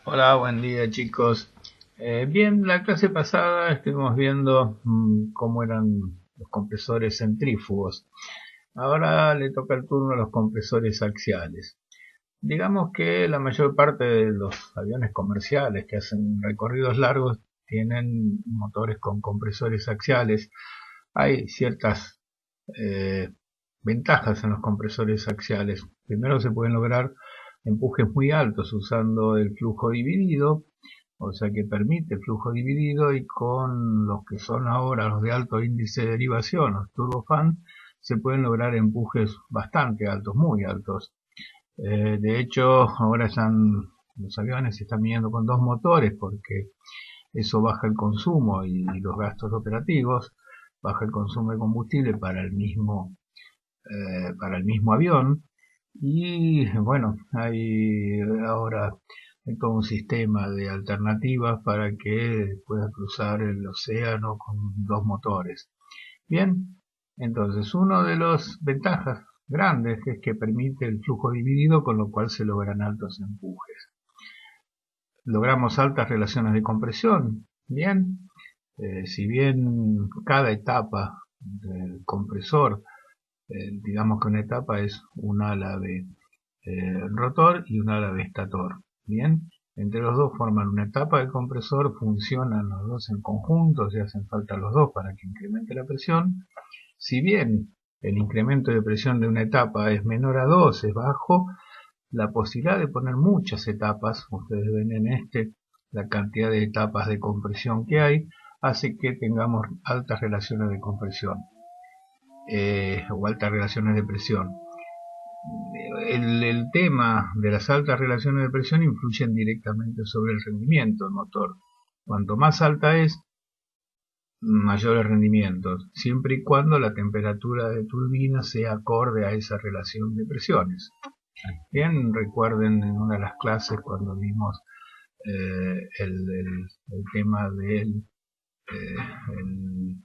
Hola, buen día chicos. Bien, la clase pasada estuvimos viendo cómo eran los compresores centrífugos. Ahora le toca el turno a los compresores axiales. Digamos que la mayor parte de los aviones comerciales que hacen recorridos largos tienen motores con compresores axiales. Hay ciertas eh, ventajas en los compresores axiales. Primero, se pueden lograr empujes muy altos usando el flujo dividido, o sea que permite el flujo dividido, y con los que son ahora los de alto índice de derivación, los turbofan, se pueden lograr empujes bastante altos, muy altos. De hecho, ahora los aviones se están midiendo con dos motores porque eso baja el consumo y los gastos operativos, baja el consumo de combustible para el mismo avión. Y bueno, hay ahora todo un sistema de alternativas para que pueda cruzar el océano con dos motores. Bien, entonces uno de las ventajas grandes es que permite el flujo dividido, con lo cual se logran altos empujes. Logramos altas relaciones de compresión. Bien, si bien cada etapa del compresor, digamos que una etapa es un ala de rotor y un ala de estator. Bien, entre los dos forman una etapa del compresor, funcionan los dos en conjunto, se hacen falta los dos para que incremente la presión. Si bien el incremento de presión de una etapa es menor a 2, es bajo, la posibilidad de poner muchas etapas, ustedes ven en la cantidad de etapas de compresión que hay, hace que tengamos altas relaciones de compresión o altas relaciones de presión. El tema de las altas relaciones de presión influyen directamente sobre el rendimiento del motor. Cuanto más alta es, mayor el rendimiento, siempre y cuando la temperatura de turbina sea acorde a esa relación de presiones. Bien, recuerden en una de las clases cuando vimos el tema del el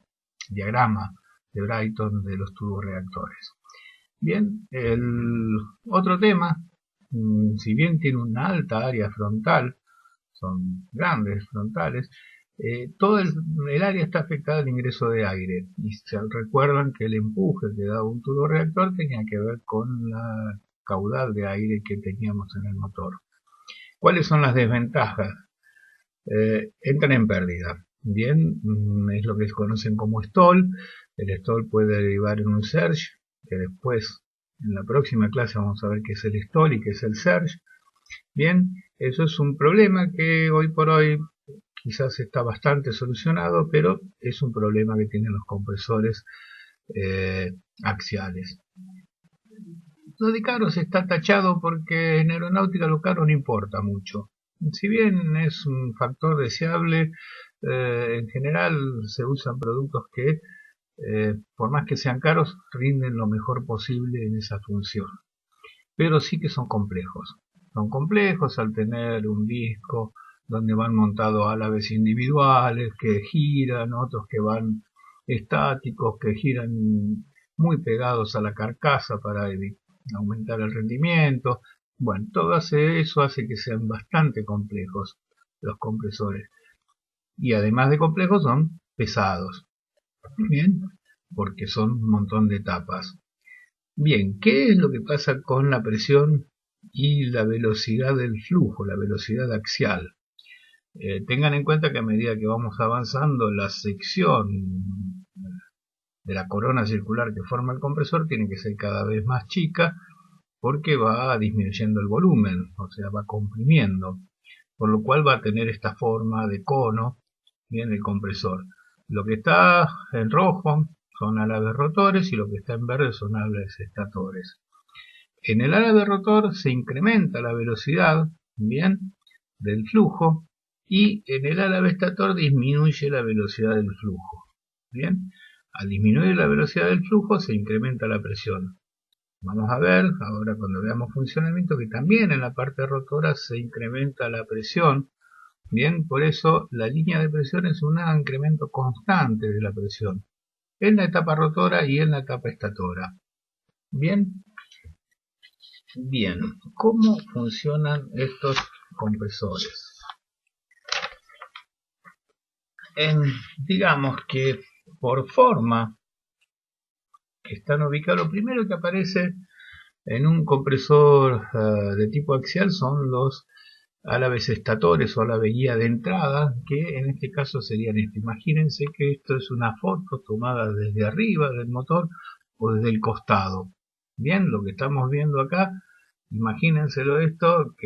diagrama de Brighton de los turborreactores. Bien, el otro tema, si bien tiene una alta área frontal, son grandes frontales, todo el área está afectada al ingreso de aire. Y se recuerdan que el empuje que daba un turborreactor tenía que ver con la caudal de aire que teníamos en el motor. ¿Cuáles son las desventajas? Entran en pérdida. Bien, es lo que se conocen como stall. El stall puede derivar en un surge, que después en la próxima clase vamos a ver qué es el stall y qué es el surge. Bien, eso es un problema que hoy por hoy quizás está bastante solucionado, pero es un problema que tienen los compresores axiales. Lo de caros está tachado porque en aeronáutica lo caro no importa mucho. Si bien es un factor deseable, en general se usan productos que, por más que sean caros, rinden lo mejor posible en esa función. Pero sí que son complejos. Son complejos al tener un disco donde van montados álabes individuales que giran, otros que van estáticos, que giran muy pegados a la carcasa para aumentar el rendimiento. Bueno, todo eso hace que sean bastante complejos los compresores. Y además de complejos, son pesados. Bien, porque son un montón de etapas. Bien, ¿qué es lo que pasa con la presión y la velocidad del flujo, la velocidad axial? Tengan en cuenta que a medida que vamos avanzando, la sección de la corona circular que forma el compresor tiene que ser cada vez más chica porque va disminuyendo el volumen, o sea, va comprimiendo, por lo cual va a tener esta forma de cono, bien, el compresor. Lo que está en rojo son álabes rotores y lo que está en verde son álabes estatores. En el árabe rotor se incrementa la velocidad, bien, del flujo, y en el árabe estator disminuye la velocidad del flujo. Bien, al disminuir la velocidad del flujo se incrementa la presión. Vamos a ver ahora cuando veamos funcionamiento que también en la parte rotora se incrementa la presión. Bien, por eso la línea de presión es un incremento constante de la presión en la etapa rotora y en la etapa estatora. Bien, bien, ¿cómo funcionan estos compresores? en, digamos que por forma que están ubicados, lo primero que aparece en un compresor de tipo axial son los álabes estatores o álabes guía de entrada, que en este caso serían esto. Imagínense que esto es una foto tomada desde arriba del motor o desde el costado. Bien, lo que estamos viendo acá, imagínenselo esto,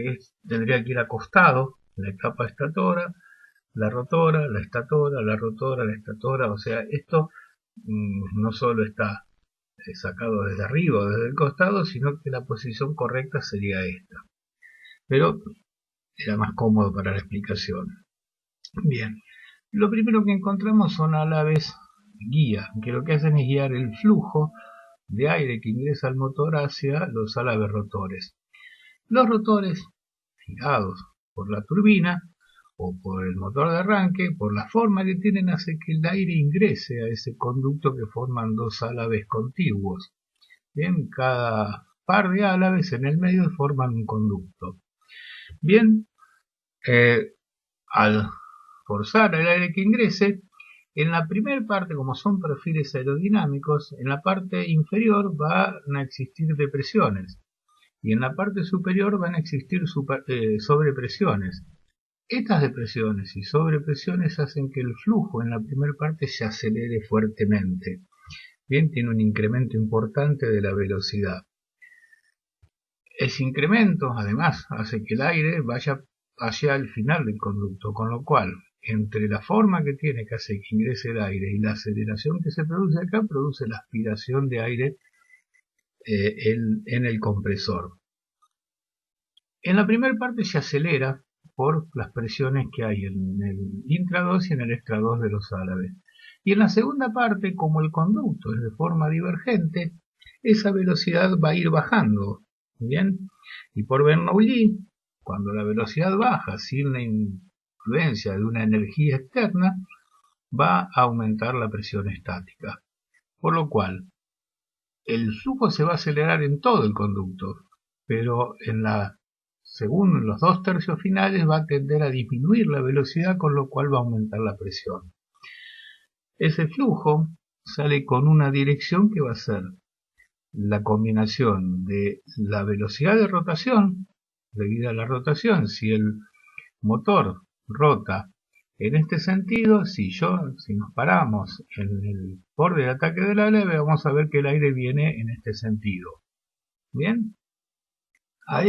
tendría que ir acostado, la etapa estatora, la rotora, la estatora, la rotora, la estatora, o sea, esto no solo está sacado desde arriba o desde el costado, sino que la posición correcta sería esta. Pero era más cómodo para la explicación. Bien, lo primero que encontramos son álabes guía, que lo que hacen es guiar el flujo de aire que ingresa al motor hacia los álabes rotores. Los rotores, girados por la turbina o por el motor de arranque, por la forma que tienen, hace que el aire ingrese a ese conducto que forman dos álabes contiguos. Bien, cada par de álabes en el medio forman un conducto. Bien, al forzar el aire que ingrese, en la primera parte, como son perfiles aerodinámicos, en la parte inferior van a existir depresiones y en la parte superior van a existir sobrepresiones. Estas depresiones y sobrepresiones hacen que el flujo en la primera parte se acelere fuertemente. Bien, tiene un incremento importante de la velocidad. Ese incremento, además, hace que el aire vaya hacia el final del conducto, con lo cual, entre la forma que tiene que hace que ingrese el aire y la aceleración que se produce acá, produce la aspiración de aire en el compresor. En la primera parte se acelera por las presiones que hay en el intra 2 y en el extra 2 de los álabes. Y en la segunda parte, como el conducto es de forma divergente, esa velocidad va a ir bajando. ¿Bien? Y por Bernoulli, cuando la velocidad baja sin la influencia de una energía externa, va a aumentar la presión estática. Por lo cual, el flujo se va a acelerar en todo el conducto, pero según los dos tercios finales va a tender a disminuir la velocidad, con lo cual va a aumentar la presión. Ese flujo sale con una dirección que va a ser la combinación de la velocidad de rotación, debido a la rotación, si el motor rota en este sentido, si nos paramos en el borde de ataque del aire, vamos a ver que el aire viene en este sentido. Bien, a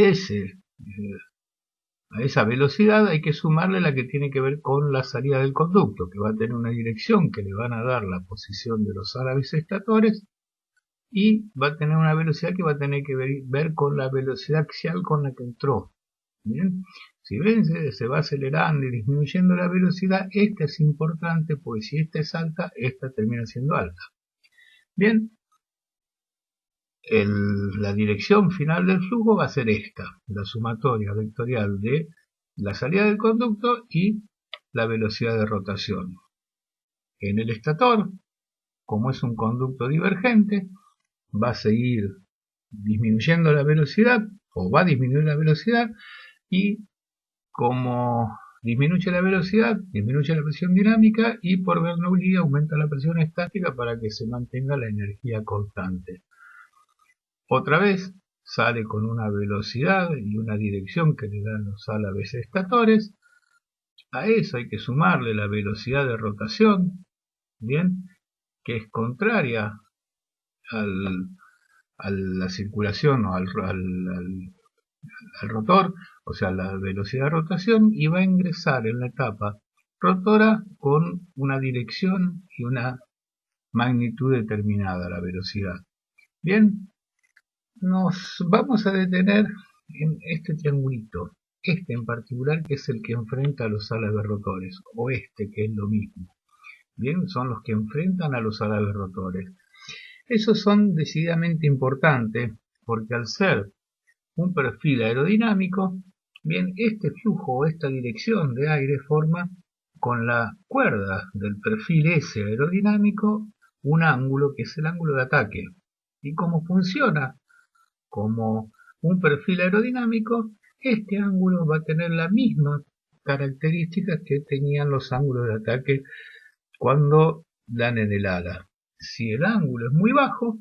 esa velocidad hay que sumarle la que tiene que ver con la salida del conducto, que va a tener una dirección que le van a dar la posición de los álabes estatores, y va a tener una velocidad que va a tener que ver con la velocidad axial con la que entró. Bien, si ven, se va acelerando y disminuyendo la velocidad. Esta es importante porque si esta es alta, esta termina siendo alta. Bien, la dirección final del flujo va a ser esta, la sumatoria vectorial de la salida del conducto y la velocidad de rotación. En el estator, como es un conducto divergente, va a seguir disminuyendo la velocidad, o va a disminuir la velocidad, y como disminuye la velocidad, disminuye la presión dinámica, y por Bernoulli aumenta la presión estática para que se mantenga la energía constante. Otra vez sale con una velocidad y una dirección que le dan los álabes estatores. A eso hay que sumarle la velocidad de rotación, bien, que es contraria a la circulación o al rotor, o sea, la velocidad de rotación, y va a ingresar en la etapa rotora con una dirección y una magnitud determinada, la velocidad. Bien, nos vamos a detener en este triangulito, este en particular, que es el que enfrenta a los álabes rotores, o este, que es lo mismo. Bien, son los que enfrentan a los álabes rotores. Esos son decididamente importantes porque al ser un perfil aerodinámico, bien, este flujo o esta dirección de aire forma con la cuerda del perfil S aerodinámico un ángulo que es el ángulo de ataque. Y como funciona como un perfil aerodinámico, este ángulo va a tener la misma características que tenían los ángulos de ataque cuando dan en el ala. Si el ángulo es muy bajo,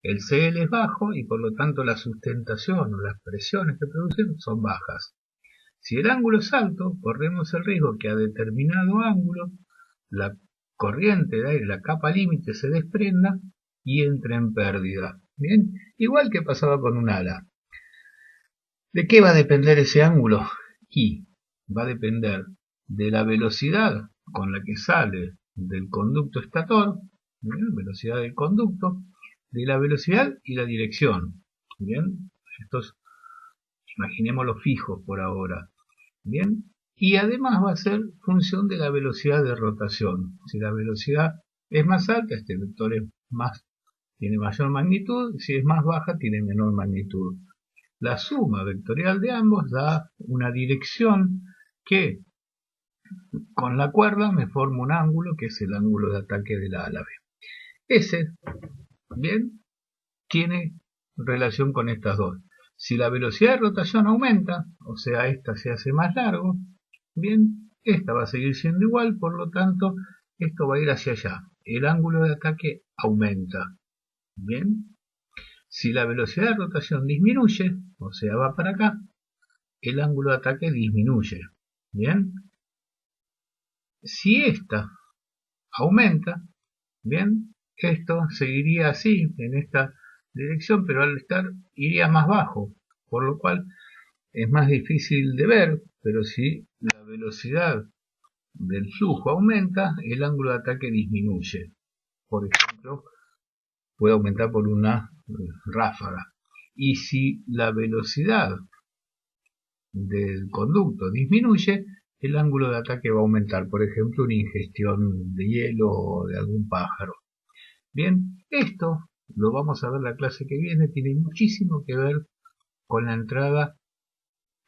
el CL es bajo y por lo tanto la sustentación o las presiones que producen son bajas. Si el ángulo es alto, corremos el riesgo que a determinado ángulo la corriente de aire, la capa límite, se desprenda y entre en pérdida. Bien, igual que pasaba con un ala. ¿De qué va a depender ese ángulo? Y va a depender de la velocidad con la que sale del conducto estator, ¿bien? Velocidad del conducto, de la velocidad y la dirección. Bien, estos imaginémoslos fijos por ahora. Bien, y además va a ser función de la velocidad de rotación. Si la velocidad es más alta, este vector tiene mayor magnitud, si es más baja, tiene menor magnitud. La suma vectorial de ambos da una dirección que con la cuerda me forma un ángulo que es el ángulo de ataque de la ala B. Ese, bien, tiene relación con estas dos. Si la velocidad de rotación aumenta, o sea, esta se hace más largo, bien, esta va a seguir siendo igual, por lo tanto, esto va a ir hacia allá. El ángulo de ataque aumenta. Bien, si la velocidad de rotación disminuye, o sea, va para acá, el ángulo de ataque disminuye. Bien, si esta aumenta, bien, esto seguiría así, en esta dirección, pero al estar iría más bajo, por lo cual es más difícil de ver, pero si la velocidad del flujo aumenta, el ángulo de ataque disminuye. Por ejemplo, puede aumentar por una ráfaga. Y si la velocidad del conducto disminuye, el ángulo de ataque va a aumentar. Por ejemplo, una ingestión de hielo o de algún pájaro. Bien, esto lo vamos a ver la clase que viene, tiene muchísimo que ver con la entrada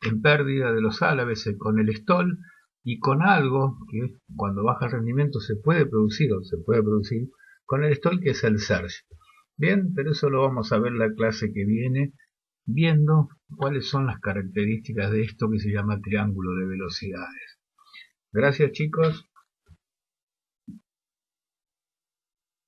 en pérdida de los álabes, con el stall y con algo que cuando baja el rendimiento se puede producir con el stall, que es el surge. Bien, pero eso lo vamos a ver la clase que viene, viendo cuáles son las características de esto que se llama triángulo de velocidades. Gracias, chicos.